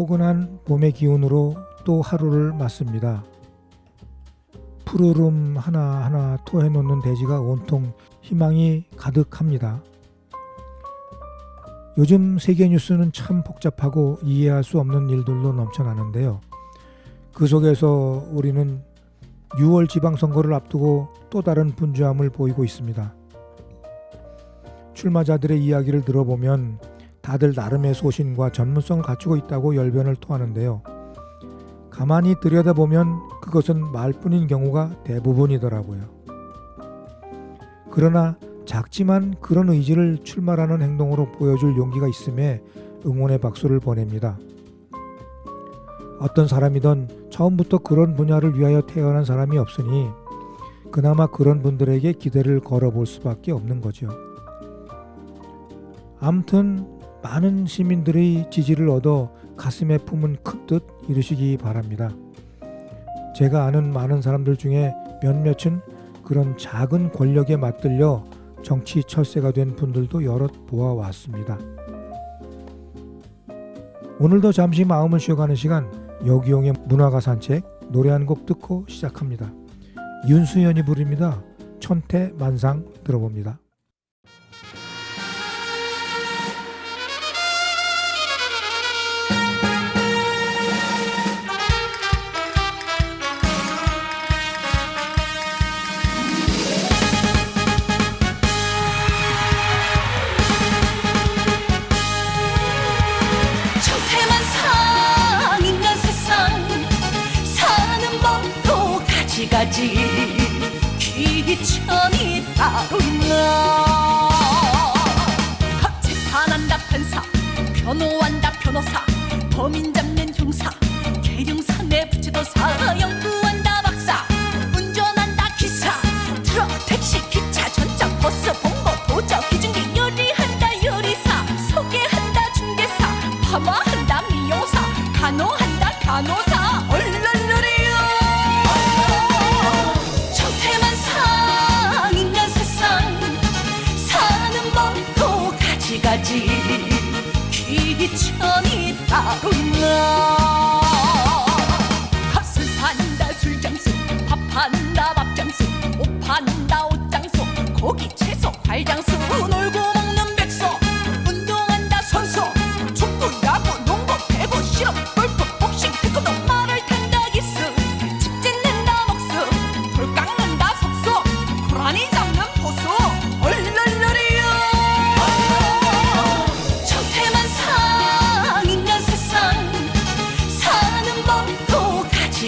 포근한 봄의 기운으로 또 하루를 맞습니다. 푸르름 하나하나 토해놓는 대지가 온통 희망이 가득합니다. 요즘 세계 뉴스는 참 복잡하고 이해할 수 없는 일들로 넘쳐나는데요. 그 속에서 우리는 6월 지방선거를 앞두고 또 다른 분주함을 보이고 있습니다. 출마자들의 이야기를 들어보면 다들 나름의 소신과 전문성을 갖추고 있다고 열변을 토하는데요. 가만히 들여다보면 그것은 말뿐인 경우가 대부분이더라고요. 그러나 작지만 그런 의지를 출마라는 행동으로 보여줄 용기가 있음에 응원의 박수를 보냅니다. 어떤 사람이든 처음부터 그런 분야를 위하여 태어난 사람이 없으니 그나마 그런 분들에게 기대를 걸어볼 수밖에 없는 거죠. 아무튼 많은 시민들의 지지를 얻어 가슴에 품은 큰 뜻 이루시기 바랍니다. 제가 아는 많은 사람들 중에 몇몇은 그런 작은 권력에 맞들려 정치 철새가 된 분들도 여럿 보아왔습니다. 오늘도 잠시 마음을 쉬어가는 시간, 여기용의 문화가 산책, 노래 한 곡 듣고 시작합니다. 윤수연이 부릅니다. 천태만상 들어봅니다. 가지 귀천이 따로 있나. 재판한다 판사, 변호한다 변호사, 범인 잡는 형사, 계룡사 내부지도사, 연구한다 박사, 운전한다 기사, 트럭 택시 기차 전차 버스 봉고 도저 기중기, 요리한다 요리사, 소개한다 중개사, 파마한다 미용사, 간호한다 간호사, 얼른얼른 가지 귀천이 따로 있나. 술 판다 술장수, 밥 판다 밥장수, 옷 판다 옷장수, 고기 채소 과일장수, 놀고 먹는 백수, 운동한다 선수, 축구 야구 농구 배구 실업 골프 복싱 태권도, 말을 탄다 기수, 집 짓는다 목수, 돌 깎는다 석수, 고라니 잡는 포수, 얼른얼른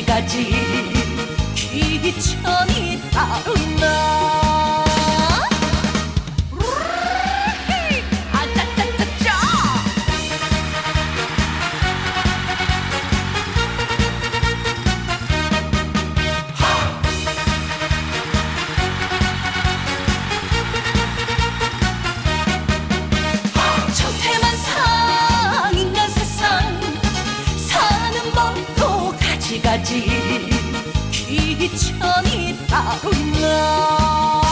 가지 귀천이 따로 있나. 아짜짜짜짜. 천태만상 인간 세상, 사는 법도 가지 귀천이 따로 있나.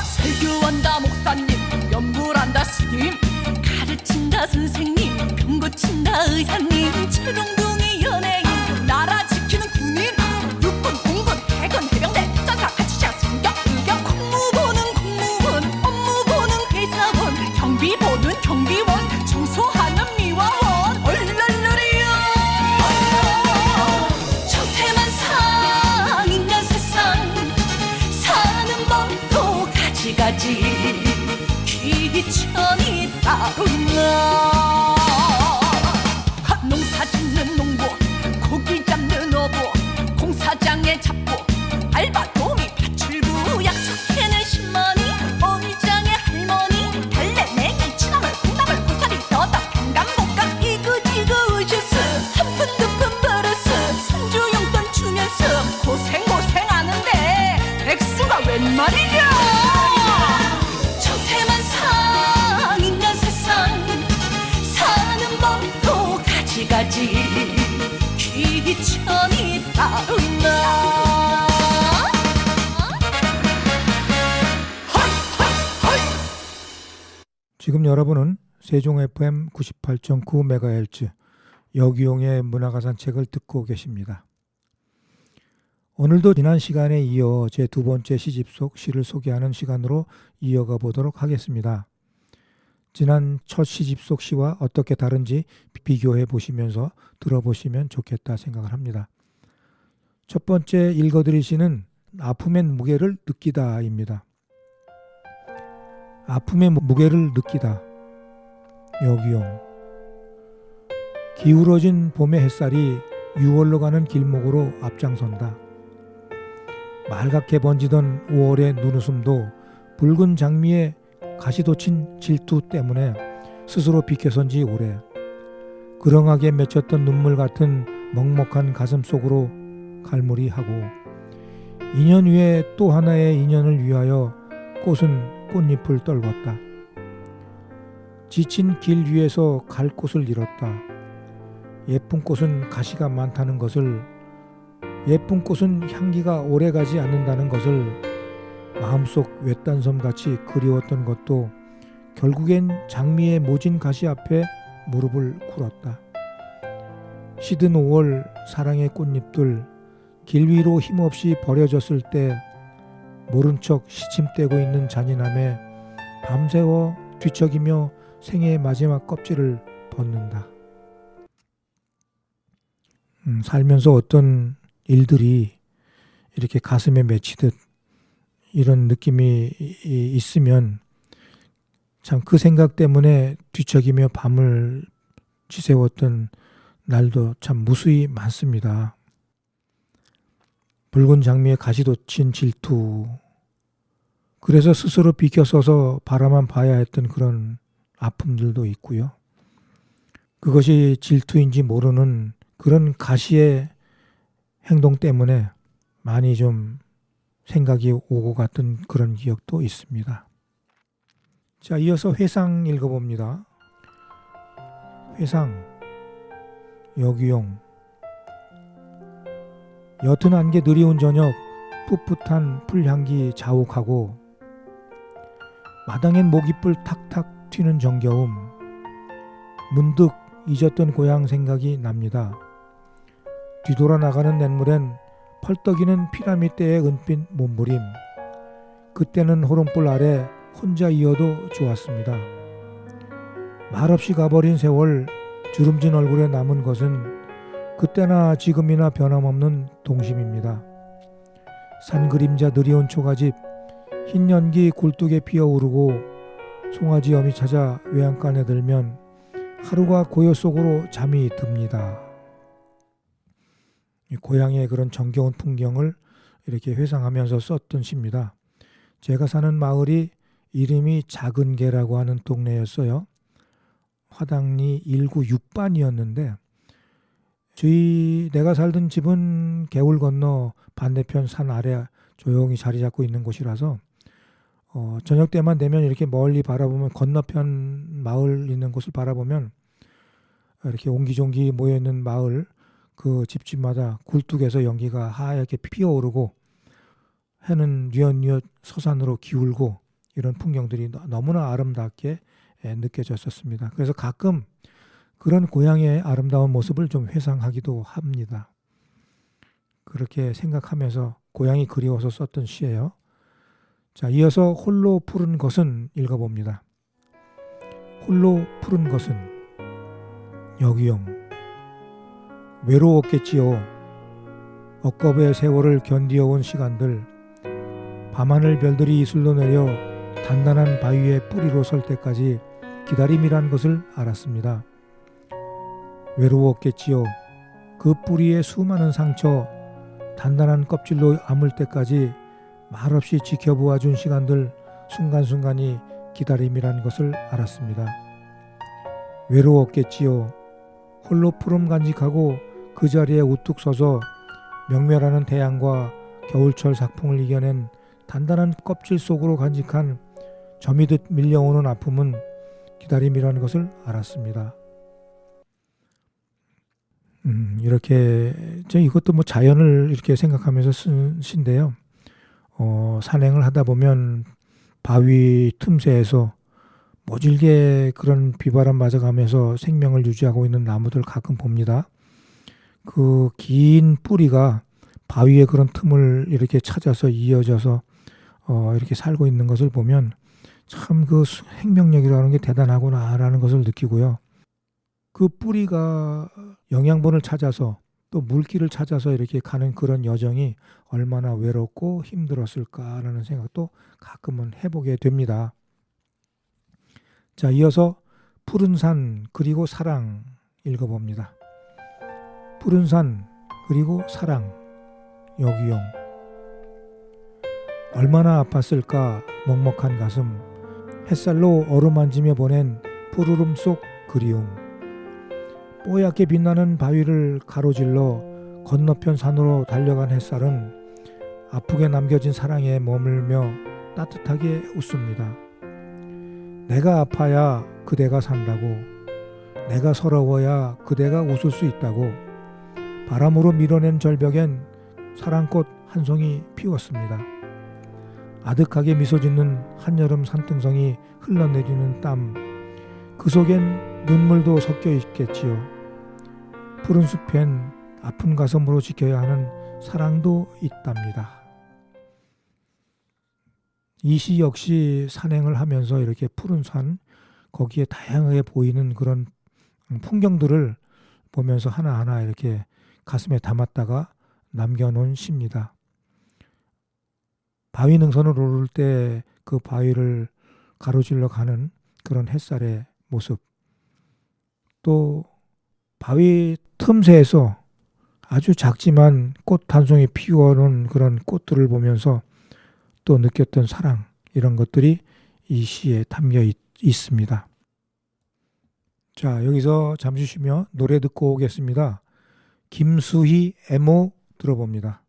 설교한다 목사님, 연불한다 스님, 가르친다 선생님, 병 고친다 의사님, 철옹동의 연예인, 나라 지키는 군인, 육군 공군 해군 해병대 특전사 가치자 성격 의경, 공무보는 공무원, 업무보는 회사원, 경비보는 경비원, 청소하는 미화원, 얼른얼른이요. 가지 귀천이 따로 있나. 농사 짓는 농부, 고기 잡는 어부, 공사장의 잡부, 알바 도우미 파출부, 약초 캐는 신머니, 어미장의 할머니, 달래냉이 치나물 콩나물 고사리 더덕 평감복감, 이그지그 의주스, 한푼 두푼 버릇스, 손주용돈 주면서 고생하는데 백수가 웬 말이냐. 가지 귀천이 따로 있나. 지금 여러분은 세종 FM 98.9MHz 여기용의 문화가산책을 듣고 계십니다. 오늘도 지난 시간에 이어 제 두 번째 시집 속 시를 소개하는 시간으로 이어가 보도록 하겠습니다. 지난 첫 시집 속 시와 어떻게 다른지 비교해 보시면서 들어보시면 좋겠다 생각을 합니다. 첫 번째 읽어드릴 시는 아픔의 무게를 느끼다입니다. 아픔의 무게를 느끼다. 여기용. 기울어진 봄의 햇살이 6월로 가는 길목으로 앞장선다. 말갛게 번지던 5월의 눈웃음도 붉은 장미에 가시돋친 질투 때문에 스스로 비켜선지 오래. 그렁하게 맺혔던 눈물 같은 먹먹한 가슴 속으로 갈무리하고 2년 후에 또 하나의 인연을 위하여 꽃은 꽃잎을 떨궜다. 지친 길 위에서 갈 곳을 잃었다. 예쁜 꽃은 가시가 많다는 것을, 예쁜 꽃은 향기가 오래가지 않는다는 것을 마음속 외딴섬같이 그리웠던 것도 결국엔 장미의 모진 가시 앞에 무릎을 꿇었다. 시든 5월 사랑의 꽃잎들 길 위로 힘없이 버려졌을 때 모른 척 시침대고 있는 잔인함에 밤새워 뒤척이며 생애의 마지막 껍질을 벗는다. 살면서 어떤 일들이 이렇게 가슴에 맺히듯 이런 느낌이 있으면 참 그 생각 때문에 뒤척이며 밤을 지새웠던 날도 참 무수히 많습니다. 붉은 장미에 가시돋친 질투, 그래서 스스로 비켜서서 바라만 봐야 했던 그런 아픔들도 있고요. 그것이 질투인지 모르는 그런 가시의 행동 때문에 많이 좀 생각이 오고 갔던 그런 기억도 있습니다. 자, 이어서 회상 읽어봅니다. 회상. 여기용. 옅은 안개 느리운 저녁, 풋풋한 풀향기 자욱하고 마당엔 모깃불 탁탁 튀는 정겨움. 문득 잊었던 고향 생각이 납니다. 뒤돌아 나가는 냇물엔 펄떡이는 피라미드의 은빛 몸부림. 그때는 호롱불 아래 혼자 이어도 좋았습니다. 말없이 가버린 세월, 주름진 얼굴에 남은 것은 그때나 지금이나 변함없는 동심입니다. 산 그림자 느리운 초가집, 흰 연기 굴뚝에 피어오르고 송아지 염이 찾아 외양간에 들면 하루가 고요 속으로 잠이 듭니다. 고향의 그런 정겨운 풍경을 이렇게 회상하면서 썼던 시입니다. 제가 사는 마을이 이름이 작은개라고 하는 동네였어요. 화당리 1구 6반이었는데 내가 살던 집은 개울 건너 반대편 산 아래 조용히 자리 잡고 있는 곳이라서 저녁 때만 되면 이렇게 멀리 바라보면 건너편 마을 있는 곳을 바라보면 이렇게 옹기종기 모여있는 마을 그 집집마다 굴뚝에서 연기가 하얗게 피어오르고 해는 뉘엿뉘엿 서산으로 기울고 이런 풍경들이 너무나 아름답게 느껴졌었습니다. 그래서 가끔 그런 고향의 아름다운 모습을 좀 회상하기도 합니다. 그렇게 생각하면서 고향이 그리워서 썼던 시예요. 자, 이어서 홀로 푸른 것은 읽어봅니다. 홀로 푸른 것은. 여기용. 외로웠겠지요. 억겁의 세월을 견디어온 시간들, 밤하늘 별들이 이슬로 내려 단단한 바위의 뿌리로 설 때까지 기다림이란 것을 알았습니다. 외로웠겠지요. 그 뿌리의 수많은 상처, 단단한 껍질로 아물 때까지 말없이 지켜보아 준 시간들, 순간순간이 기다림이란 것을 알았습니다. 외로웠겠지요. 홀로 푸름 간직하고 그 자리에 우뚝 서서 명멸하는 태양과 겨울철 작풍을 이겨낸 단단한 껍질 속으로 간직한 점이듯 밀려오는 아픔은 기다림이라는 것을 알았습니다. 이렇게 이것도 뭐 자연을 이렇게 생각하면서 쓴 시인데요. 산행을 하다 보면 바위 틈새에서 모질게 그런 비바람 맞아가면서 생명을 유지하고 있는 나무들 가끔 봅니다. 그 긴 뿌리가 바위의 그런 틈을 이렇게 찾아서 이어져서 이렇게 살고 있는 것을 보면 참 그 생명력이라는 게 대단하구나라는 것을 느끼고요. 그 뿌리가 영양분을 찾아서 또 물기를 찾아서 이렇게 가는 그런 여정이 얼마나 외롭고 힘들었을까라는 생각도 가끔은 해보게 됩니다. 자, 이어서 푸른 산 그리고 사랑 읽어봅니다. 푸른 산 그리고 사랑. 여기용. 얼마나 아팠을까 먹먹한 가슴. 햇살로 어루만지며 보낸 푸르름 속 그리움. 뽀얗게 빛나는 바위를 가로질러 건너편 산으로 달려간 햇살은 아프게 남겨진 사랑에 머물며 따뜻하게 웃습니다. 내가 아파야 그대가 산다고, 내가 서러워야 그대가 웃을 수 있다고 바람으로 밀어낸 절벽엔 사랑꽃 한 송이 피웠습니다. 아득하게 미소 짓는 한여름 산등성이 흘러내리는 땀, 그 속엔 눈물도 섞여 있겠지요. 푸른 숲엔 아픈 가슴으로 지켜야 하는 사랑도 있답니다. 이 시 역시 산행을 하면서 이렇게 푸른 산, 거기에 다양하게 보이는 그런 풍경들을 보면서 하나하나 이렇게 가슴에 담았다가 남겨놓은 시입니다. 바위 능선을 오를 때 그 바위를 가로질러 가는 그런 햇살의 모습, 또 바위 틈새에서 아주 작지만 꽃 한 송이 피워놓은 그런 꽃들을 보면서 또 느꼈던 사랑, 이런 것들이 이 시에 담겨 있습니다. 자, 여기서 잠시 쉬며 노래 듣고 오겠습니다. 김수희 애모 들어봅니다.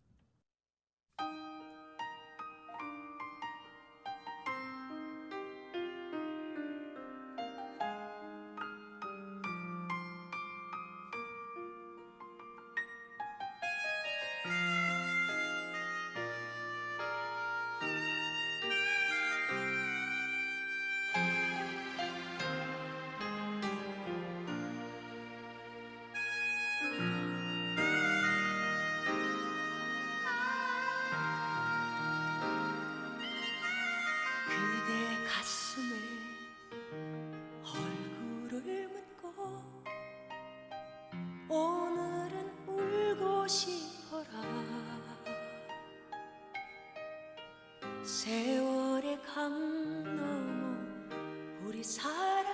그대 가슴에 얼굴을 묻고 오늘은 울고 싶어라. 세월의 강 넘어 우리 사랑은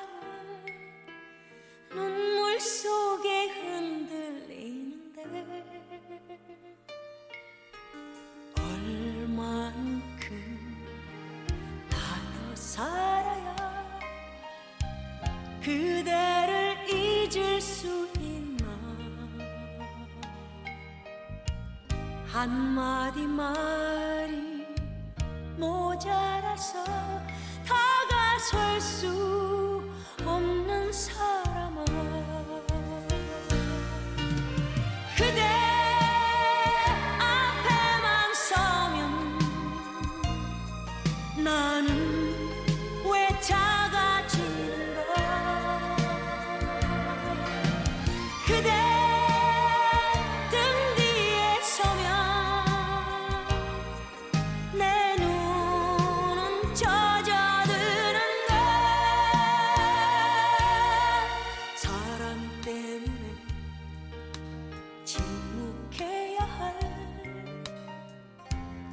눈물 속에 흔들리는데 얼만큼 살아야 그대를 잊을 수 있나. 한마디 말이 모자라서 다가설 수 없는 사람아. 그대 앞에만 서면 나는 작아지는가. 그대 등 뒤에 서면 내 눈은 젖어드는가. 사랑 때문에 침묵해야 할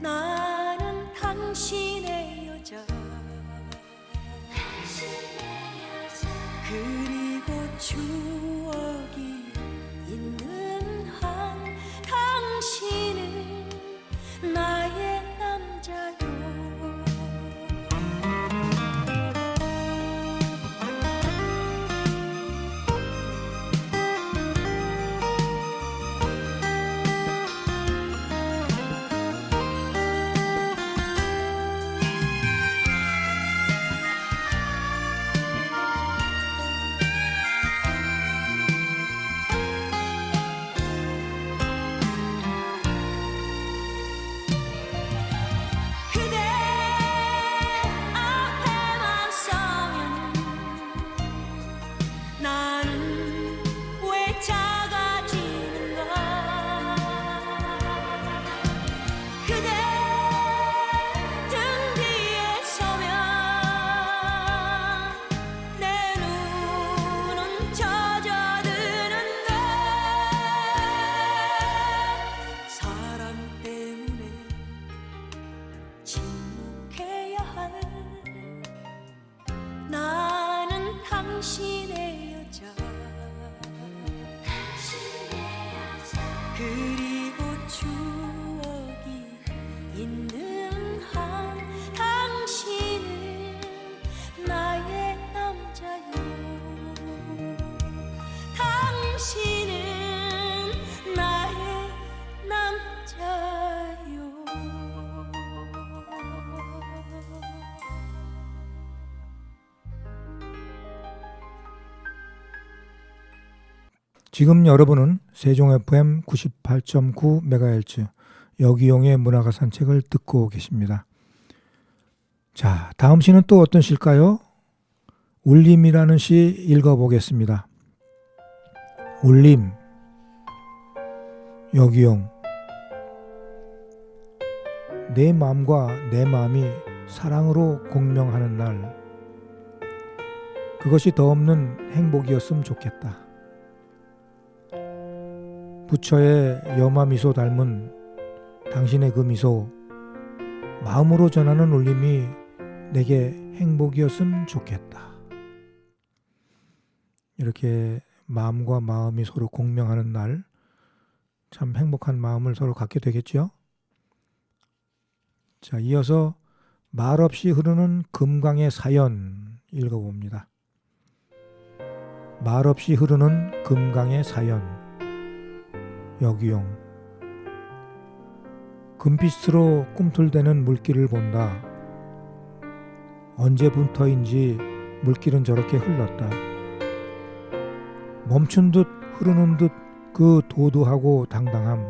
나는 당신의 여자. 그리고 추억이 있는 한 당신은 나의 남자요. 당신의 여자 그리고 추억이 있는 한 당신은 나의 남자요 당신은 나의 남자요. 지금 여러분은 세종 FM 98.9MHz 여기용의 문화가 산책을 듣고 계십니다. 자, 다음 시는 또 어떤 시일까요? 울림이라는 시 읽어보겠습니다. 울림, 여기용. 내 마음과 내 마음이 사랑으로 공명하는 날, 그것이 더 없는 행복이었으면 좋겠다. 부처의 여마 미소 닮은 당신의 그 미소, 마음으로 전하는 울림이 내게 행복이었으면 좋겠다. 이렇게 마음과 마음이 서로 공명하는 날, 참 행복한 마음을 서로 갖게 되겠죠. 자, 이어서 말없이 흐르는 금강의 사연 읽어봅니다. 말없이 흐르는 금강의 사연, 여기용. 금빛으로 꿈틀대는 물길을 본다. 언제부터인지 물길은 저렇게 흘렀다. 멈춘 듯 흐르는 듯 그 도도하고 당당함.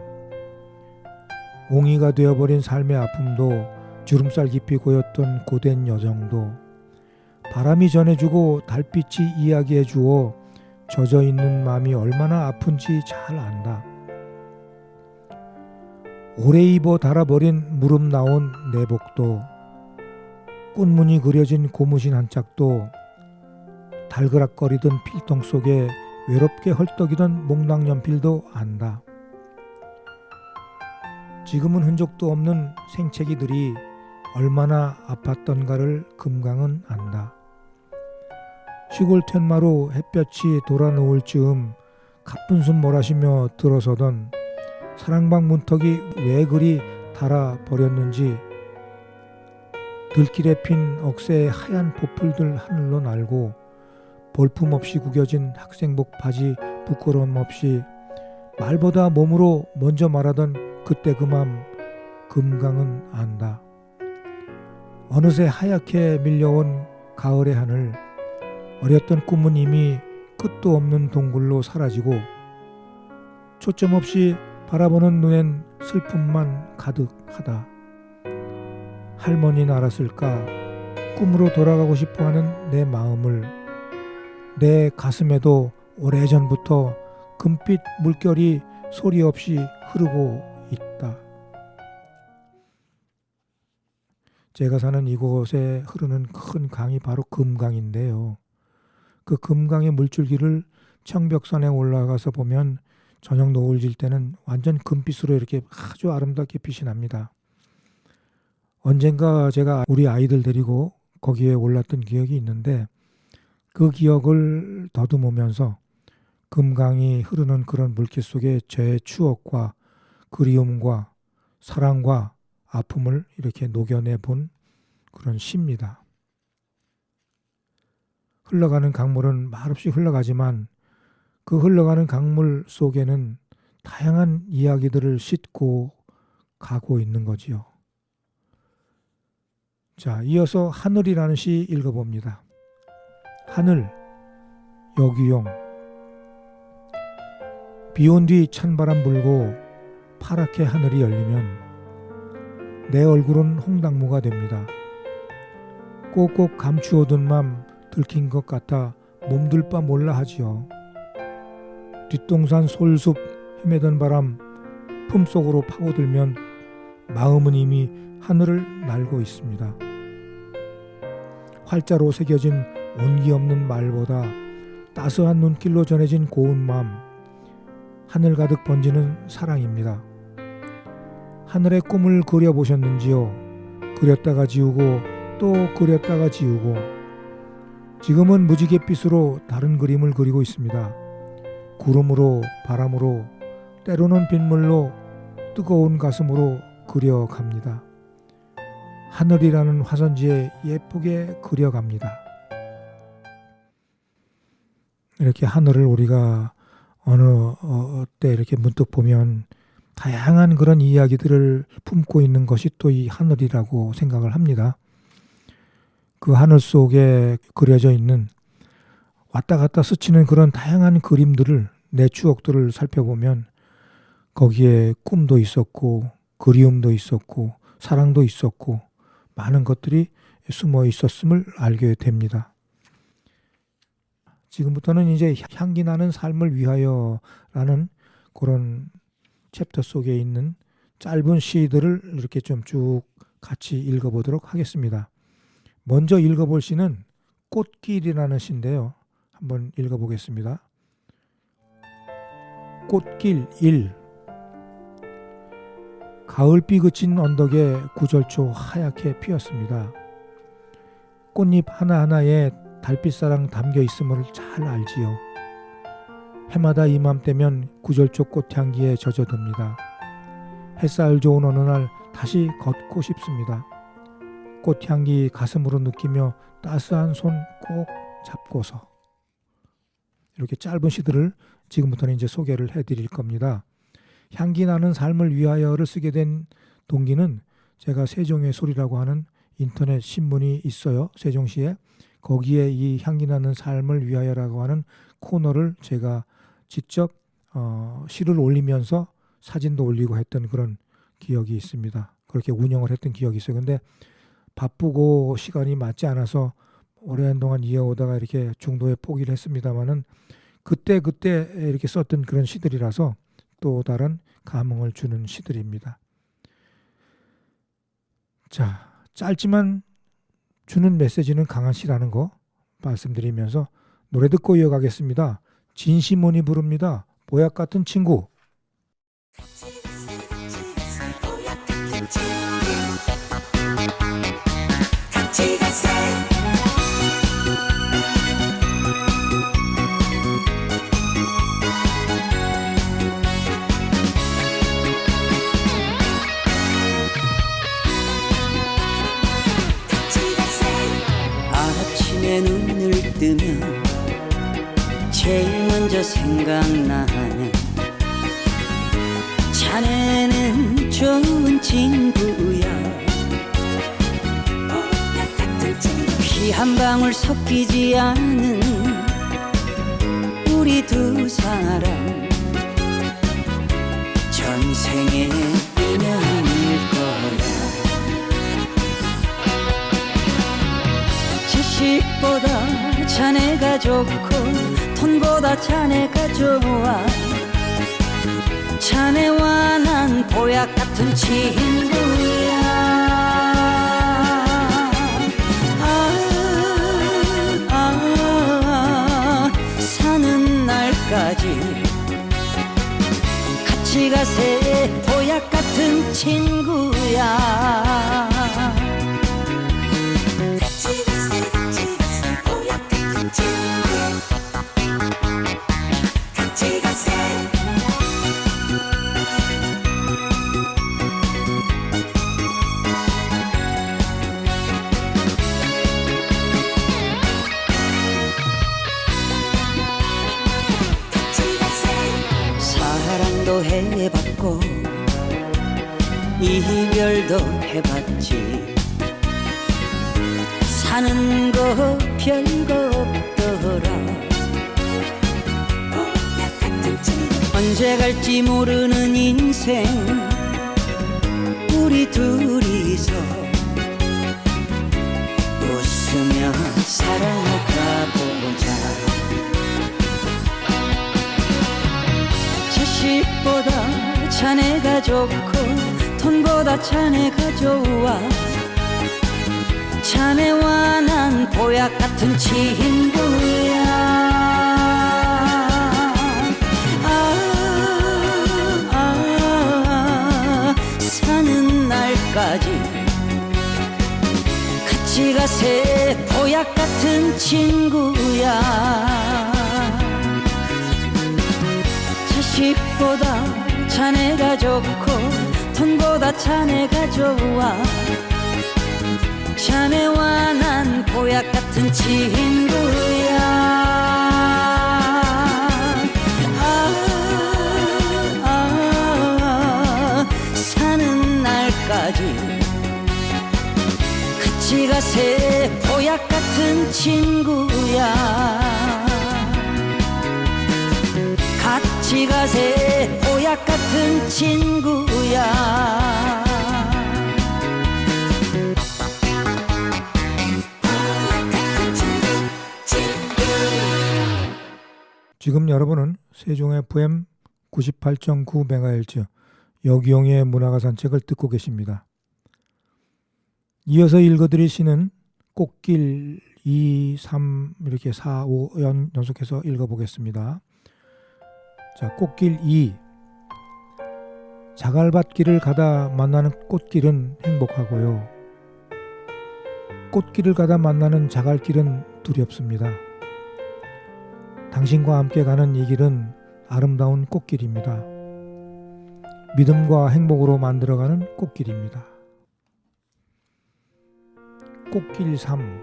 옹이가 되어버린 삶의 아픔도, 주름살 깊이 고였던 고된 여정도, 바람이 전해주고 달빛이 이야기해주어 젖어있는 마음이 얼마나 아픈지 잘 안다. 오래 입어 달아버린 무릎 나온 내복도, 꽃무늬 그려진 고무신 한 짝도, 달그락거리던 필통 속에 외롭게 헐떡이던 목낭연필도 안다. 지금은 흔적도 없는 생채기들이 얼마나 아팠던가를 금강은 안다. 시골 툇마루 햇볕이 돌아놓을 즈음 가쁜 숨 몰아쉬며 들어서던 사랑방 문턱이 왜 그리 닳아버렸는지, 들길에 핀 억새의 하얀 보풀들 하늘로 날고, 볼품없이 구겨진 학생복 바지 부끄러움 없이 말보다 몸으로 먼저 말하던 그때 그 맘, 금강은 안다. 어느새 하얗게 밀려온 가을의 하늘, 어렸던 꿈은 이미 끝도 없는 동굴로 사라지고, 초점 없이 바라보는 눈엔 슬픔만 가득하다. 할머니는 알았을까? 꿈으로 돌아가고 싶어하는 내 마음을. 내 가슴에도 오래전부터 금빛 물결이 소리 없이 흐르고 있다. 제가 사는 이곳에 흐르는 큰 강이 바로 금강인데요. 그 금강의 물줄기를 청벽산에 올라가서 보면 저녁 노을 질 때는 완전 금빛으로 이렇게 아주 아름답게 빛이 납니다. 언젠가 제가 우리 아이들 데리고 거기에 올랐던 기억이 있는데, 그 기억을 더듬으면서 금강이 흐르는 그런 물길 속에 제 추억과 그리움과 사랑과 아픔을 이렇게 녹여내 본 그런 시입니다. 흘러가는 강물은 말없이 흘러가지만 그 흘러가는 강물 속에는 다양한 이야기들을 싣고 가고 있는 거지요. 자, 이어서 하늘이라는 시 읽어봅니다. 하늘, 여기용. 비온 뒤 찬바람 불고 파랗게 하늘이 열리면 내 얼굴은 홍당무가 됩니다. 꼭꼭 감추어둔 맘 들킨 것 같아 몸둘 바 몰라 하지요. 뒷동산 솔숲 헤매던 바람 품속으로 파고들면 마음은 이미 하늘을 날고 있습니다. 활자로 새겨진 온기 없는 말보다 따스한 눈길로 전해진 고운 마음, 하늘 가득 번지는 사랑입니다. 하늘의 꿈을 그려보셨는지요? 그렸다가 지우고 또 그렸다가 지우고, 지금은 무지갯빛으로 다른 그림을 그리고 있습니다. 구름으로, 바람으로, 때로는 빗물로, 뜨거운 가슴으로 그려갑니다. 하늘이라는 화선지에 예쁘게 그려갑니다. 이렇게 하늘을 우리가 어느 때 이렇게 문득 보면 다양한 그런 이야기들을 품고 있는 것이 또 이 하늘이라고 생각을 합니다. 그 하늘 속에 그려져 있는 왔다 갔다 스치는 그런 다양한 그림들을, 내 추억들을 살펴보면 거기에 꿈도 있었고 그리움도 있었고 사랑도 있었고 많은 것들이 숨어 있었음을 알게 됩니다. 지금부터는 이제 향기 나는 삶을 위하여라는 그런 챕터 속에 있는 짧은 시들을 이렇게 좀 쭉 같이 읽어보도록 하겠습니다. 먼저 읽어볼 시는 꽃길이라는 시인데요. 한번 읽어보겠습니다. 꽃길 1. 가을비 그친 언덕에 구절초 하얗게 피었습니다. 꽃잎 하나하나에 달빛사랑 담겨 있음을 잘 알지요. 해마다 이맘때면 구절초 꽃향기에 젖어듭니다. 햇살 좋은 어느 날 다시 걷고 싶습니다. 꽃향기 가슴으로 느끼며 따스한 손 꼭 잡고서. 이렇게 짧은 시들을 지금부터는 이제 소개를 해드릴 겁니다. 향기 나는 삶을 위하여를 쓰게 된 동기는 제가 세종의 소리라고 하는 인터넷 신문이 있어요. 세종시에. 거기에 이 향기 나는 삶을 위하여라고 하는 코너를 제가 직접 시를 올리면서 사진도 올리고 했던 그런 기억이 있습니다. 그렇게 운영을 했던 기억이 있어요. 근데 바쁘고 시간이 맞지 않아서 오랜 동안 이어오다가 이렇게 중도에 포기를 했습니다만은 그때 이렇게 썼던 그런 시들이라서 또 다른 감흥을 주는 시들입니다. 자, 짧지만 주는 메시지는 강한 시라는 거 말씀드리면서 노래 듣고 이어가겠습니다. 진시몬이 부릅니다. 보약 같은 친구. 아침에 눈을 뜨면 제일 먼저 생각나는 자네는 좋은 친구야. 피 한 방울 섞이지 않은 우리 두 사람 전생의 인연일 거야. 지식보다 자네가 좋고 돈보다 자네가 좋아. 자네와 난 보약 같은 친구야. 사는 날까지 같이 가세. 보약 같은 친구야. 사랑도 해봤고 이별도 해봤지. 사는 거 별거 없더라. 언제 갈지 모르는 인생 우리 둘이서 웃으며 살아가보자. 자식보다 자네가 좋고 돈보다 자네가 좋아. 자네와 난 보약 같은 친구야. 사는 날까지 같이 같이가 새 보약 같은 친구야. 자식보다 자네가 좋고 돈보다 자네가 좋아. 자네와 난 보약 같은 친구야. 사는 날까지 같이가 새 보약 같은 친구야. 같이가 새 보약 같은 친구야. 지금 여러분은 세종 FM 98.9MHz 여기용의 문화가 산책을 듣고 계십니다. 이어서 읽어드릴 시는 꽃길 2, 3 이렇게 4, 5 연속해서 읽어보겠습니다. 자, 꽃길 2. 자갈밭길을 가다 만나는 꽃길은 행복하고요. 꽃길을 가다 만나는 자갈길은 두렵습니다. 당신과 함께 가는 이 길은 아름다운 꽃길입니다. 믿음과 행복으로 만들어가는 꽃길입니다. 꽃길 3.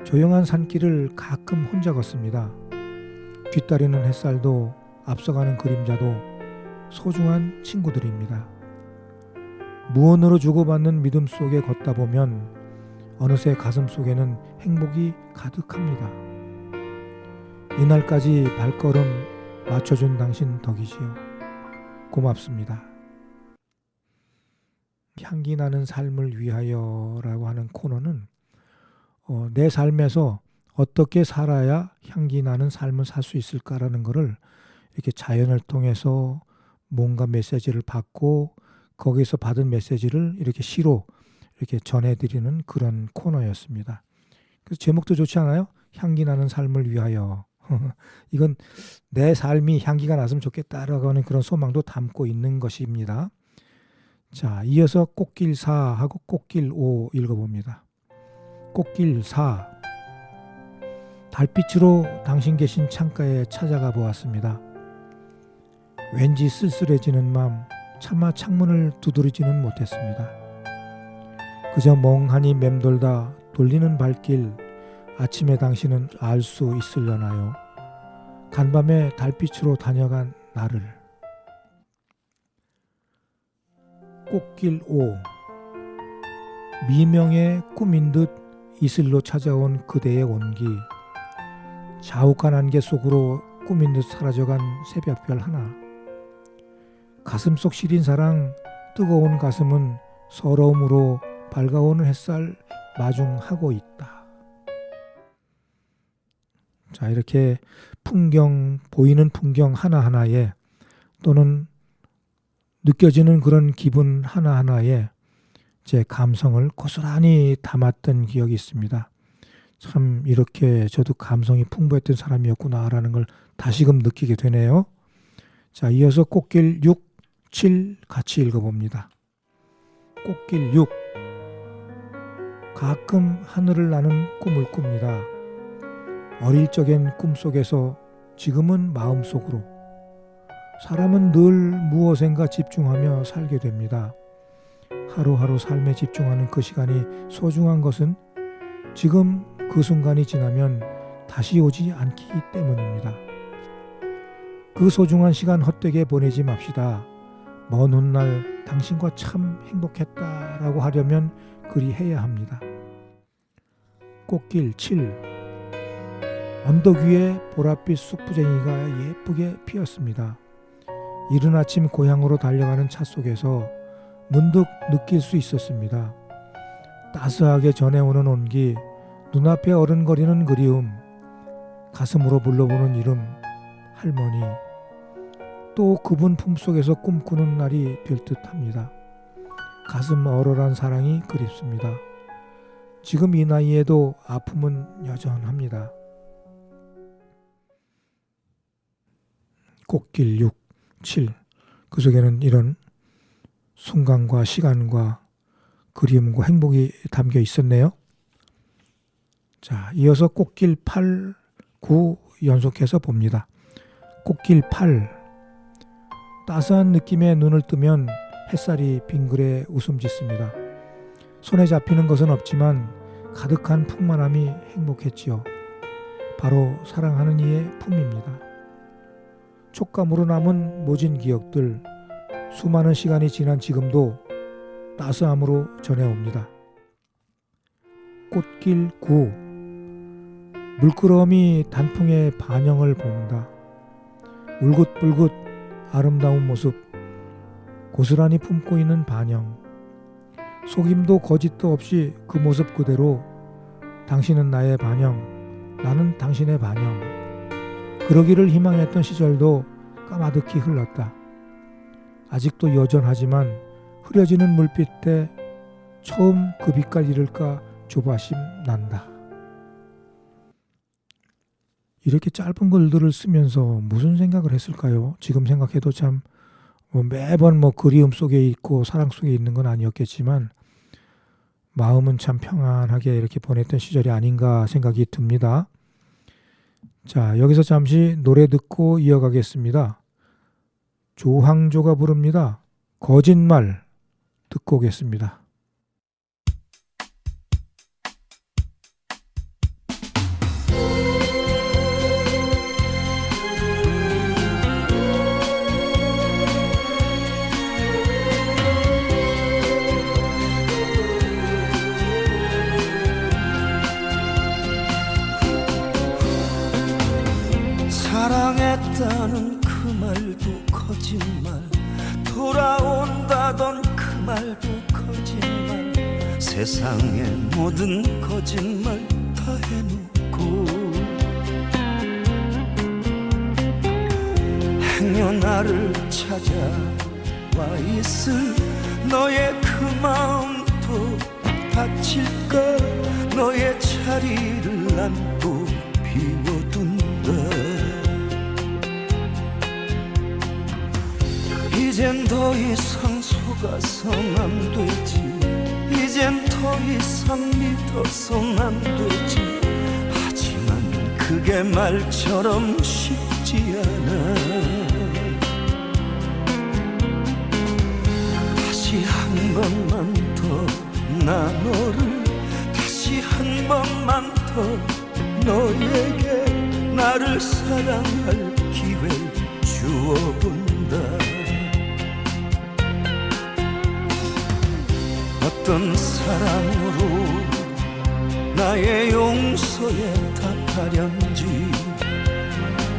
조용한 산길을 가끔 혼자 걷습니다. 뒤따르는 햇살도 앞서가는 그림자도 소중한 친구들입니다. 무언으로 주고받는 믿음 속에 걷다 보면 어느새 가슴 속에는 행복이 가득합니다. 이날까지 발걸음 맞춰준 당신 덕이지요. 고맙습니다. 향기 나는 삶을 위하여 라고 하는 코너는 내 삶에서 어떻게 살아야 향기 나는 삶을 살 수 있을까라는 것을 이렇게 자연을 통해서 뭔가 메시지를 받고 거기서 받은 메시지를 이렇게 시로 이렇게 전해드리는 그런 코너였습니다. 그래서 제목도 좋지 않아요? 향기 나는 삶을 위하여. 이건 내 삶이 향기가 났으면 좋겠다라고 하는 그런 소망도 담고 있는 것입니다. 자, 이어서 꽃길 4하고 꽃길 5 읽어봅니다. 꽃길 4. 달빛으로 당신 계신 창가에 찾아가 보았습니다. 왠지 쓸쓸해지는 마음 차마 창문을 두드리지는 못했습니다. 그저 멍하니 맴돌다 돌리는 발길 아침에 당신은 알 수 있으려나요? 간밤에 달빛으로 다녀간 나를. 꽃길 5. 미명의 꿈인 듯 이슬로 찾아온 그대의 온기. 자욱한 안개 속으로 꿈인 듯 사라져간 새벽별 하나. 가슴 속 시린 사랑 뜨거운 가슴은 서러움으로 밝아오는 햇살 마중하고 있다. 자, 이렇게 풍경, 보이는 풍경 하나하나에 또는 느껴지는 그런 기분 하나하나에 제 감성을 고스란히 담았던 기억이 있습니다. 참 이렇게 저도 감성이 풍부했던 사람이었구나라는 걸 다시금 느끼게 되네요. 자, 이어서 꽃길 6, 7 같이 읽어봅니다. 꽃길 6. 가끔 하늘을 나는 꿈을 꿉니다. 어릴 적엔 꿈속에서 지금은 마음속으로. 사람은 늘 무엇인가 집중하며 살게 됩니다. 하루하루 삶에 집중하는 그 시간이 소중한 것은 지금 그 순간이 지나면 다시 오지 않기 때문입니다. 그 소중한 시간 헛되게 보내지 맙시다. 먼 훗날 당신과 참 행복했다라고 하려면 그리 해야 합니다. 꽃길 7. 언덕 위에 보랏빛 쑥부쟁이가 예쁘게 피었습니다. 이른 아침 고향으로 달려가는 차 속에서 문득 느낄 수 있었습니다. 따스하게 전해오는 온기, 눈앞에 어른거리는 그리움, 가슴으로 불러보는 이름, 할머니. 또 그분 품속에서 꿈꾸는 날이 별듯합니다. 가슴 얼얼한 사랑이 그립습니다. 지금 이 나이에도 아픔은 여전합니다. 꽃길 6, 7. 그 속에는 이런 순간과 시간과 그리움과 행복이 담겨 있었네요. 자, 이어서 꽃길 8, 9 연속해서 봅니다. 꽃길 8. 따스한 느낌의 눈을 뜨면 햇살이 빙그레 웃음 짓습니다. 손에 잡히는 것은 없지만 가득한 풍만함이 행복했지요. 바로 사랑하는 이의 품입니다. 촉감으로 남은 모진 기억들, 수많은 시간이 지난 지금도 따스함으로 전해옵니다. 꽃길 9. 물끄러미 단풍의 반영을 본다. 울긋불긋 아름다운 모습, 고스란히 품고 있는 반영. 속임도 거짓도 없이 그 모습 그대로 당신은 나의 반영, 나는 당신의 반영. 그러기를 희망했던 시절도 까마득히 흘렀다. 아직도 여전하지만 흐려지는 물빛에 처음 그 빛깔 잃을까 조바심 난다. 이렇게 짧은 글들을 쓰면서 무슨 생각을 했을까요? 지금 생각해도 참 매번 그리움 속에 있고 사랑 속에 있는 건 아니었겠지만 마음은 참 평안하게 이렇게 보냈던 시절이 아닌가 생각이 듭니다. 자, 여기서 잠시 노래 듣고 이어가겠습니다. 조항조가 부릅니다. 거짓말 듣고 오겠습니다. 사랑했다는 그 말도 거짓말, 돌아온다던 그 말도 거짓말, 세상의 모든 거짓말 다 해놓고 행여 나를 찾아와 있을 너의 그 마음도 다칠까. 너의 자리를 난 또 비워둔다. 이젠 더 이상 속아선 안 되지. 이젠 더 이상 믿어선 안 되지. 하지만 그게 말처럼 쉽지 않아. 다시 한 번만 더 나 너를, 다시 한 번만 더 너에게 나를 사랑할 기회 주어본다. 어떤 사랑으로 나의 용서에 답하련지,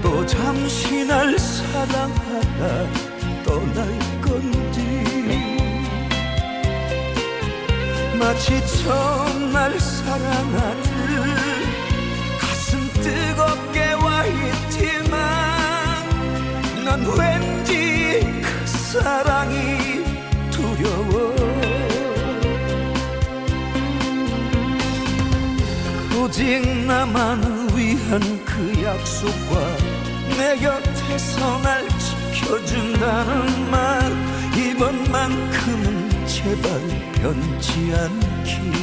또 잠시 날 사랑하다 떠날 건지. 마치 처음 날 사랑하듯 가슴 뜨겁게 와 있지만 난 왠지 그 사랑이 두려워. 오직 나만을 위한 그 약속과 내 곁에서 날 지켜준다는 말, 이번만큼은 제발 변치 않기.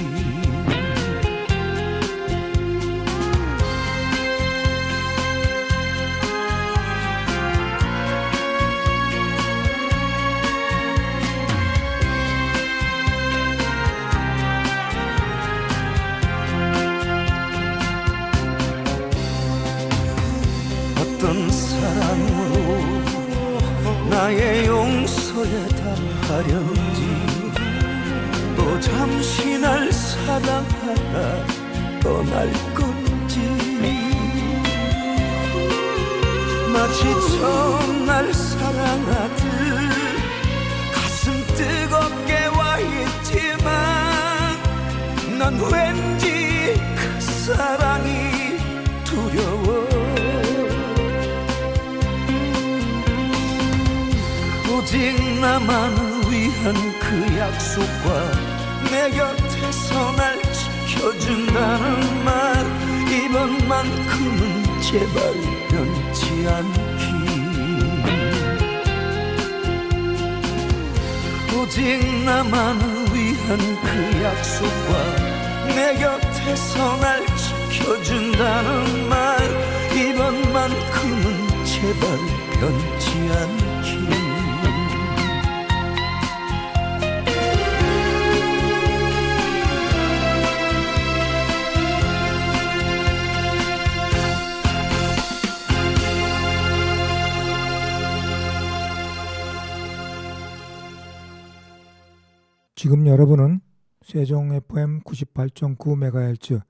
어떤 사랑으로 나의 용서에 답하련지, 또 잠시 날 사랑하다 떠날 건지. 마치 처음 날 사랑하듯 가슴 뜨겁게 와 있지만 난 왠지 그 사랑이 두려워. 오직 나만을 위한 그 약속과 내 곁에서 날 지켜준다는 말, 이번만큼은 제발 변치 않기. 오직 나만을 위한 그 약속과 내 곁에서 날 지켜준다는 말 이번만큼은 제발 변치 않길. 지금 여러분은 세종 FM 98.9MHz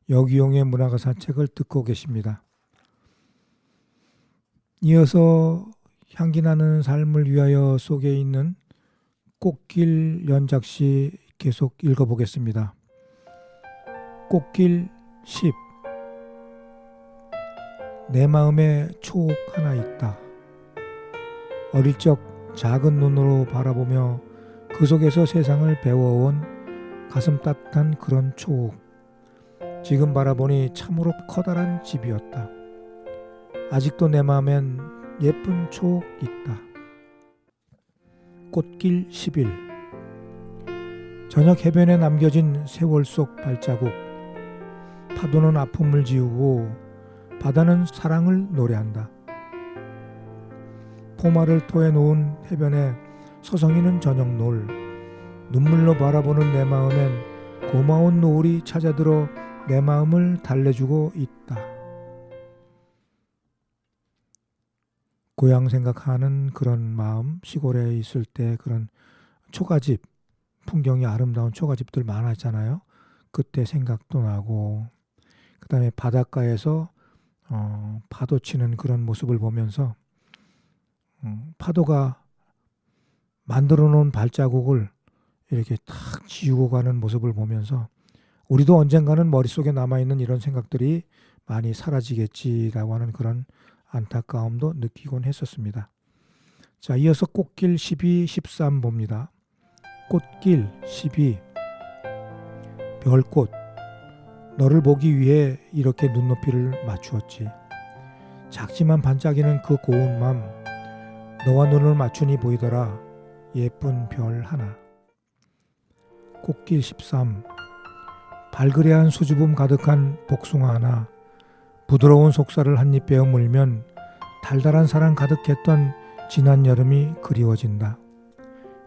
여기용의 문화가 산책을 듣고 계십니다. 이어서 향기 나는 삶을 위하여 속에 있는 꽃길 연작시 계속 읽어보겠습니다. 꽃길 10. 내 마음에 초옥 하나 있다. 어릴 적 작은 눈으로 바라보며 그 속에서 세상을 배워온 가슴 따뜻한 그런 초옥. 지금 바라보니 참으로 커다란 집이었다. 아직도 내 마음엔 예쁜 초옥 있다. 꽃길 10일. 저녁 해변에 남겨진 세월 속 발자국. 파도는 아픔을 지우고 바다는 사랑을 노래한다. 포마를 토해 놓은 해변에 서성이는 저녁 노을. 눈물로 바라보는 내 마음엔 고마운 노을이 찾아들어 내 마음을 달래주고 있다. 고향 생각하는 그런 마음, 시골에 있을 때 그런 초가집, 풍경이 아름다운 초가집들 많았잖아요. 그때 생각도 나고, 그 다음에 바닷가에서 파도 치는 그런 모습을 보면서 파도가 만들어 놓은 발자국을 이렇게 탁 지우고 가는 모습을 보면서 우리도 언젠가는 머릿속에 남아있는 이런 생각들이 많이 사라지겠지라고 하는 그런 안타까움도 느끼곤 했었습니다. 자, 이어서 꽃길 12, 13 봅니다. 꽃길 12. 별꽃. 너를 보기 위해 이렇게 눈높이를 맞추었지. 작지만 반짝이는 그 고운 맘. 너와 눈을 맞추니 보이더라. 예쁜 별 하나. 꽃길 13. 발그레한 수줍음 가득한 복숭아 하나. 부드러운 속살을 한 입 베어 물면 달달한 사랑 가득했던 지난 여름이 그리워진다.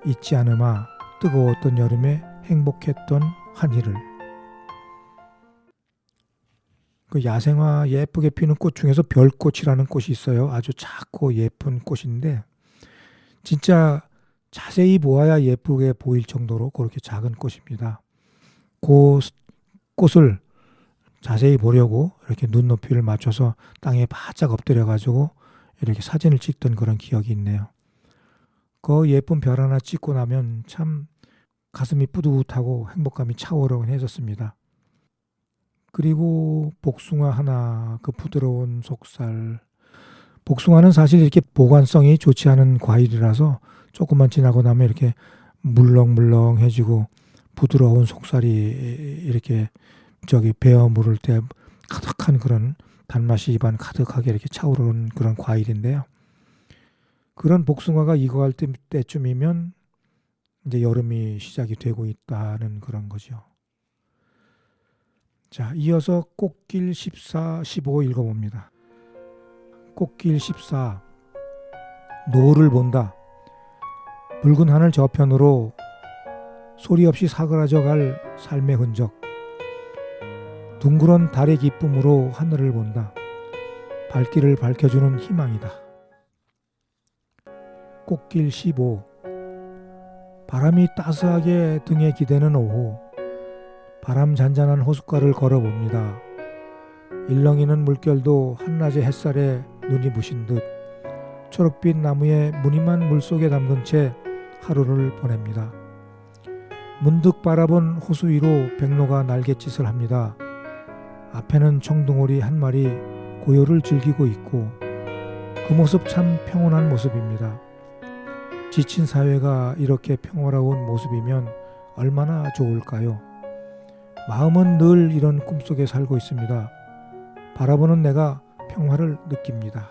잊지 않으마 뜨거웠던 여름에 행복했던 한이를. 그 야생화 예쁘게 피는 꽃 중에서 별꽃이라는 꽃이 있어요. 아주 작고 예쁜 꽃인데 진짜 자세히 보아야 예쁘게 보일 정도로 그렇게 작은 꽃입니다. 그 꽃을 자세히 보려고 이렇게 눈높이를 맞춰서 땅에 바짝 엎드려 가지고 이렇게 사진을 찍던 그런 기억이 있네요. 그 예쁜 별 하나 찍고 나면 참 가슴이 뿌듯하고 행복감이 차오르곤 했었습니다. 그리고 복숭아 하나, 그 부드러운 속살. 복숭아는 사실 이렇게 보관성이 좋지 않은 과일이라서 조금만 지나고 나면 이렇게 물렁물렁해지고 부드러운 속살이 이렇게 베어 물을 때 가득한 그런 단맛이 입안 가득하게 이렇게 차오르는 그런 과일인데요. 그런 복숭아가 익어갈 때쯤이면 이제 여름이 시작이 되고 있다는 그런 거죠. 자, 이어서 꽃길 14, 15 읽어봅니다. 꽃길 14. 노을을 본다. 붉은 하늘 저편으로 소리 없이 사그라져 갈 삶의 흔적. 둥그런 달의 기쁨으로 하늘을 본다. 발길을 밝혀주는 희망이다. 꽃길 15. 바람이 따스하게 등에 기대는 오후. 바람 잔잔한 호숫가를 걸어봅니다. 일렁이는 물결도 한낮의 햇살에 눈이 부신 듯 초록빛 나무에 무늬만 물속에 담근 채 하루를 보냅니다. 문득 바라본 호수 위로 백로가 날갯짓을 합니다. 앞에는 청둥오리 한 마리 고요를 즐기고 있고 그 모습 참 평온한 모습입니다. 지친 사회가 이렇게 평화로운 모습이면 얼마나 좋을까요? 마음은 늘 이런 꿈속에 살고 있습니다. 바라보는 내가 평화를 느낍니다.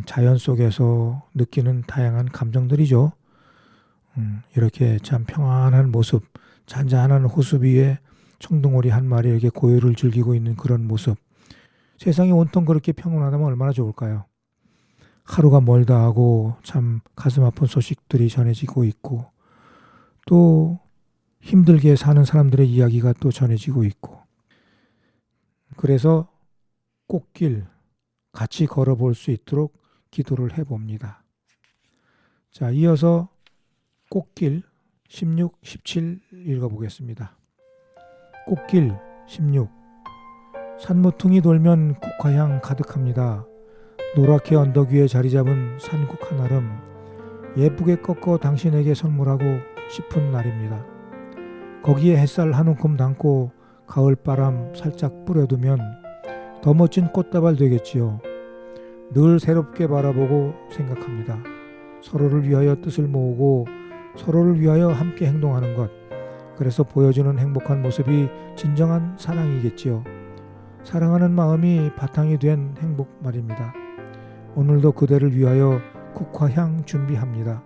자연 속에서 느끼는 다양한 감정들이죠. 이렇게 참 평안한 모습, 잔잔한 호수 위에 청둥오리 한 마리 이렇게 고요를 즐기고 있는 그런 모습. 세상이 온통 그렇게 평온하다면 얼마나 좋을까요? 하루가 멀다 하고 참 가슴 아픈 소식들이 전해지고 있고 또 힘들게 사는 사람들의 이야기가 또 전해지고 있고 그래서 꽃길 같이 걸어볼 수 있도록 기도를 해봅니다. 자, 이어서 꽃길 16, 17 읽어보겠습니다. 꽃길 16 산모퉁이 돌면 국화향 가득합니다. 노랗게 언덕 위에 자리 잡은 산국 한아름 예쁘게 꺾어 당신에게 선물하고 싶은 날입니다. 거기에 햇살 한 움큼 담고 가을바람 살짝 뿌려두면 더 멋진 꽃다발 되겠지요. 늘 새롭게 바라보고 생각합니다. 서로를 위하여 뜻을 모으고 서로를 위하여 함께 행동하는 것. 그래서 보여주는 행복한 모습이 진정한 사랑이겠지요. 사랑하는 마음이 바탕이 된 행복 말입니다. 오늘도 그대를 위하여 국화향 준비합니다.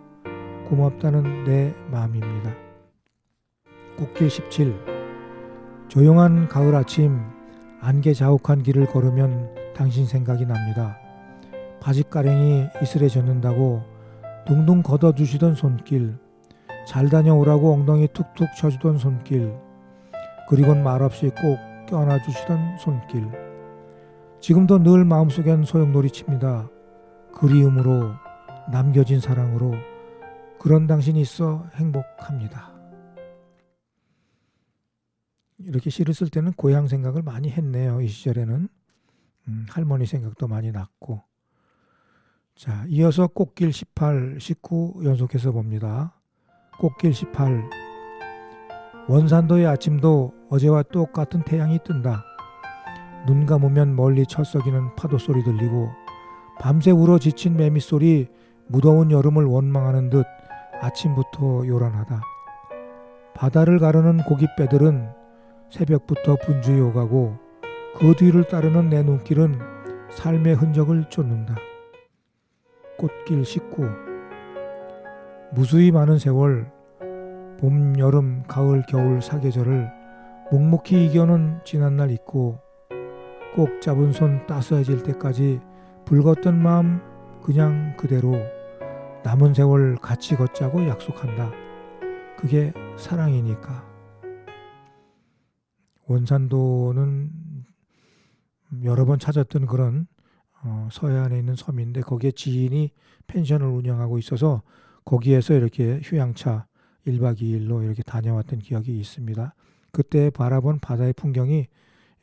고맙다는 내 마음입니다. 꽃길 17 조용한 가을 아침 안개 자욱한 길을 걸으면 당신 생각이 납니다. 바짓가랭이 이슬에 젖는다고 둥둥 걷어주시던 손길 잘 다녀오라고 엉덩이 툭툭 쳐주던 손길 그리곤 말없이 꼭 껴안아주시던 손길 지금도 늘 마음속엔 소용돌이칩니다. 그리움으로 남겨진 사랑으로 그런 당신이 있어 행복합니다. 이렇게 시를 쓸 때는 고향 생각을 많이 했네요. 이 시절에는 할머니 생각도 많이 났고 자, 이어서 꽃길 18, 19 연속해서 봅니다. 꽃길 18 원산도의 아침도 어제와 똑같은 태양이 뜬다. 눈 감으면 멀리 철썩이는 파도 소리 들리고 밤새 울어 지친 매미 소리 무더운 여름을 원망하는 듯 아침부터 요란하다. 바다를 가르는 고깃배들은 새벽부터 분주히 오가고 그 뒤를 따르는 내 눈길은 삶의 흔적을 쫓는다. 꽃길 19 무수히 많은 세월 봄, 여름, 가을, 겨울, 사계절을 묵묵히 이겨는 지난날 있고 꼭 잡은 손 따스해질 때까지 불걷던 마음 그냥 그대로 남은 세월 같이 걷자고 약속한다. 그게 사랑이니까. 원산도는 여러 번 찾았던 그런 서해안에 있는 섬인데 거기에 지인이 펜션을 운영하고 있어서 거기에서 이렇게 휴양차 1박 2일로 이렇게 다녀왔던 기억이 있습니다. 그때 바라본 바다의 풍경이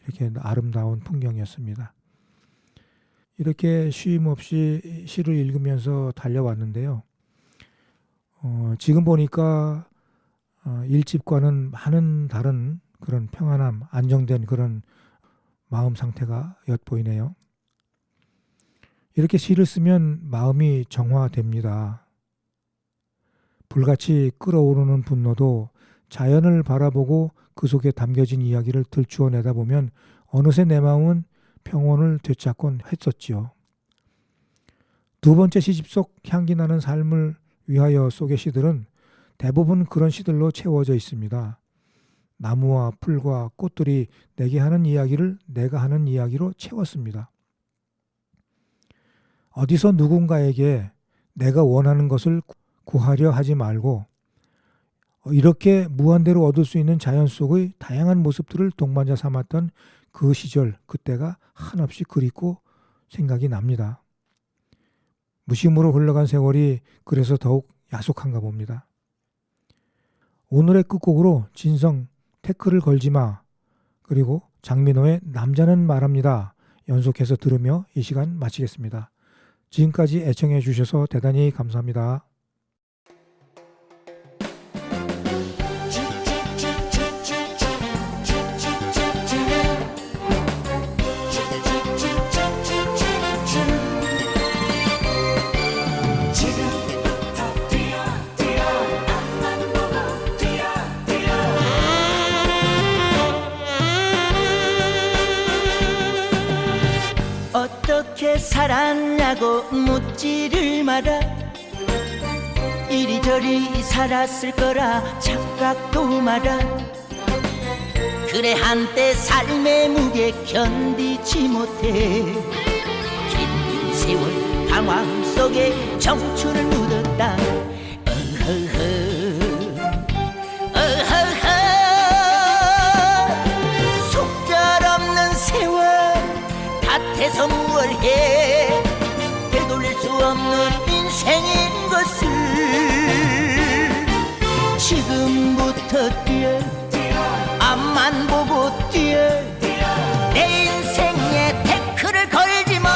이렇게 아름다운 풍경이었습니다. 이렇게 쉼 없이 시를 읽으면서 달려왔는데요. 지금 보니까 일집과는 많은 다른 그런 평안함, 안정된 그런 마음 상태가 엿보이네요. 이렇게 시를 쓰면 마음이 정화됩니다. 불같이 끓어오르는 분노도 자연을 바라보고 그 속에 담겨진 이야기를 들추어 내다보면 어느새 내 마음은 평온을 되찾곤 했었지요. 두 번째 시집 속 향기 나는 삶을 위하여 속의 시들은 대부분 그런 시들로 채워져 있습니다. 나무와 풀과 꽃들이 내게 하는 이야기를 내가 하는 이야기로 채웠습니다. 어디서 누군가에게 내가 원하는 것을 구하려 하지 말고 이렇게 무한대로 얻을 수 있는 자연 속의 다양한 모습들을 동반자 삼았던 그 시절 그때가 한없이 그립고 생각이 납니다. 무심으로 흘러간 세월이 그래서 더욱 야속한가 봅니다. 오늘의 끝곡으로 진성 태클을 걸지마 그리고 장민호의 남자는 말합니다 연속해서 들으며 이 시간 마치겠습니다. 지금까지 애청해 주셔서 대단히 감사합니다. 어떻게 살았냐고 묻지를 마라. 이리저리 살았을 거라 착각도 마라. 그래 한때 삶의 무게 견디지 못해 긴 세월 방황 속에 청춘을 묻었다. 속절없는 세월 밭에서 무얼 해 되돌릴 수 없는 인생인 것을 지금부터 뛰어 앞만 보고 뛰어 내 인생에 태클을 걸지 마.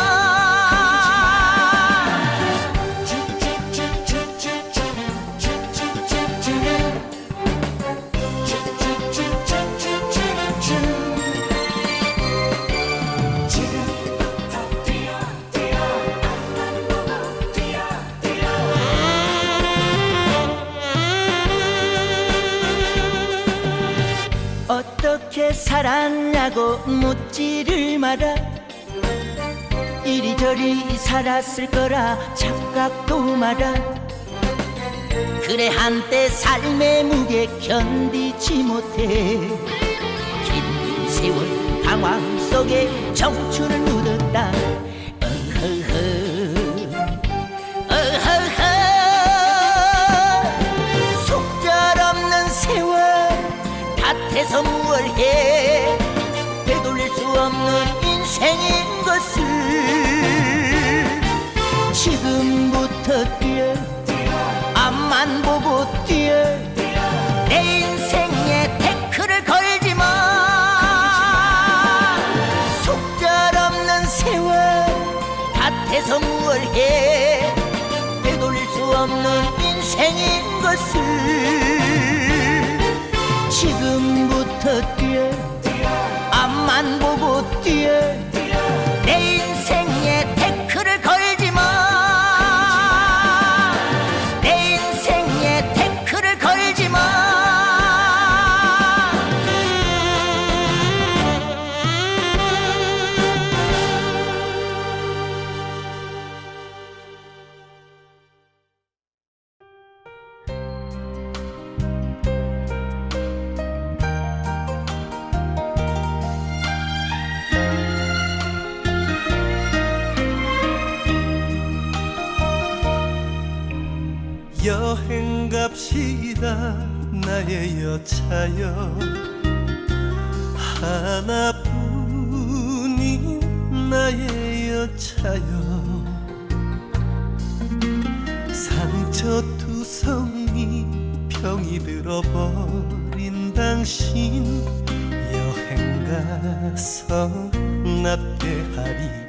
어떻게 살았냐고 묻지를 마라. 이리저리 살았을 거라 착각도 마라. 그래 한때 삶의 무게 견디지 못해 긴 세월 방황 속에 청춘을 묻었다. 속절없는 세월 밭에서 무얼 해 되돌릴 수 없는 인생인 것을 지금부터 뛰어 앞만 보고 뛰어 내 인생에 태클을 걸지 마. 속절없는 세월 밭에서 무얼 해 되돌릴 수 없는 인생인 것을 지금부터 뛰어 앞만 보고 뛰어 내 인생에 태클을 걸지 마. 내 인생에 태클을 걸지 마. 여행 갑시다 나의 여차여 하나뿐인 나의 여차여 상처투성이 병이 들어버린 당신 여행 가서 납대하리이다.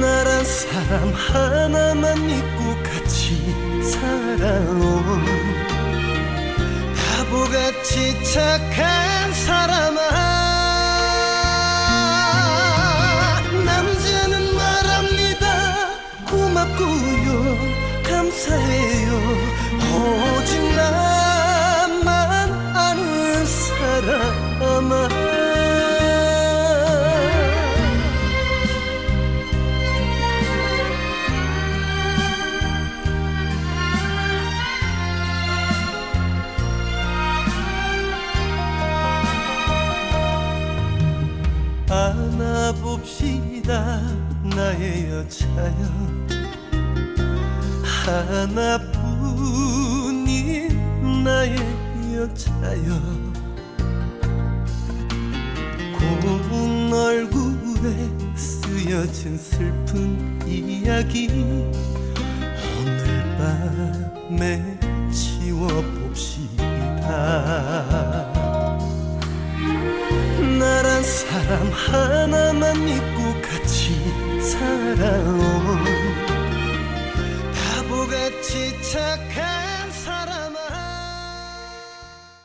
나란 사람 하나만 믿고 같이 살아온 바보같이 착한 사람아, 남자는 말합니다. 고맙고요 감사해요. 오직 나만 아는 사람아, 안아봅시다 나의 여차여 하나뿐인 나의 여차여 고운 얼굴에 쓰여진 슬픈 이야기 오늘 밤에 지워봅시다. 나란 사람 하나만 믿고 같이 살아온 바보같이 착한